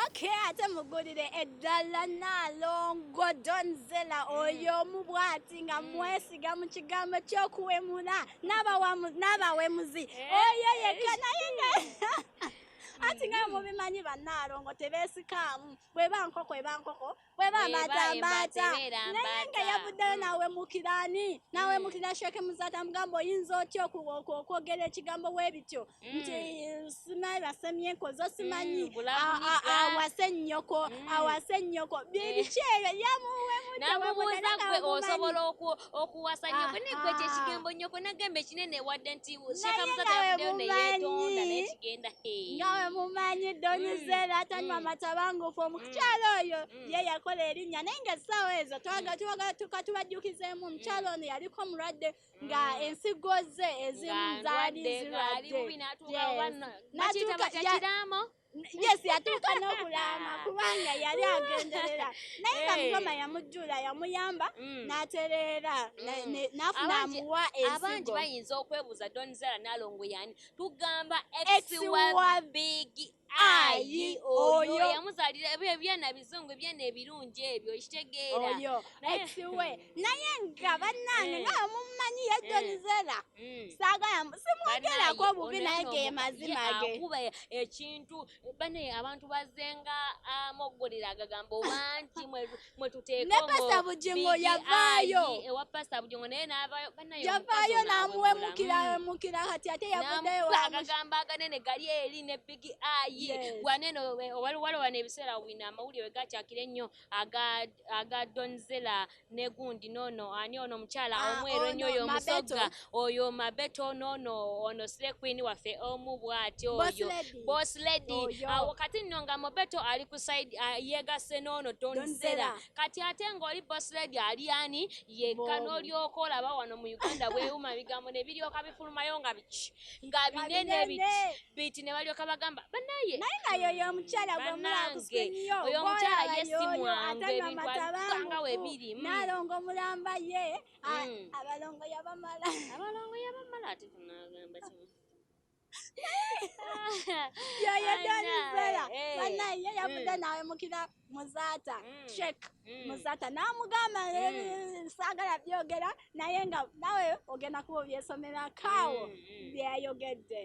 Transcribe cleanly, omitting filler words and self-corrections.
Okay, ate mugulire eddala Nnaalongo Donzella oyo mu bw'ati nga mwesiga mu kigambo ky'okuwemula n'abawemuzi oyo yekka naye nga ati nga mubimanyi bannaalongo tebeesikaamu bw'eba nkoko bw'eba mbaata naye nga yavuddeyo n'awemukirani n'awemukira Sheikh Muzaata mugamba oyinza otya okwogera ekigambo bwe bityo nti simanyi basemyenkozo simanyi awase nnyoko biki ebyo namubuuza gwe osobola okuwasa nnyoko naye gwe kyekigambo nnyoko nagemba ekinene wadde nti Sheikh Muzaata yavuddeyo neyeetonda n'ekigenda mumanyi Donzella atanywa matabangufu omukyalo oyo ye yakola erinnya naye nga essaawa ezo tubajjukizeemu omukyalo ono yaliko mulwadde nga ensigo ze ezimu zaali zirwadde yes yatuuka n'okulaama kubanga yali agenderera naye nga Mukama yamujjula yamuyamba n'atereera n'afuna amuwa ensigo. Abangi bayinza okwebuuza Donzella Nnaalongo yani tugamba ex wa Big Ayi oyo yamuzaalira ebyo ebyana bizungu ebyana ebirungi ebyo kitegeera oyo ex we naye nga bannange nga mumanyi ye Donzella saagala simwogerako obubi naye ge mazima ge akuba ekintu bane abantu bazenga amoggolera agagamba obanti mwe tuteeka ne Pastor Bugingo yavaayo ewa Pastor Bugingo naye n'avaayo banayo yavaayo n'amuwemukira kati ate yavuddeyo agagamba aganene gali eri ne Big Ayi waneno waliwo n'ebiseera wina amawulire gakyakira ennyo aga Donzella ne gundi nono ani ono omukyala omweru ennyo oyo omusogga oyo Mabeto nono ono Slay Queen waffe omu bw'ati oyo Boss Lady wakati nno nga Mabeto ali ku side yeegase nono Donzella kati ate ng'oli Boss Lady ali ani yekka n'olyoka olaba wano mu Uganda bwewuma bigambo ne biryoka bifulumayo nga binene biti ne balyoka bagamba banaye naye nga yoyo omukyala gwe mulakusinyo oyo omukyala yesimwange ebintu nga we biri Nnaalongo mulamba ye abalongo yabamala ate tunagamba kimu yoyo Donzella banaye yavudde n'awemukira Muzaata Sheikh Muzaata n'amugamba saagala byogera naye nga nawe ogenda kuba byesomera kaawo byayogedde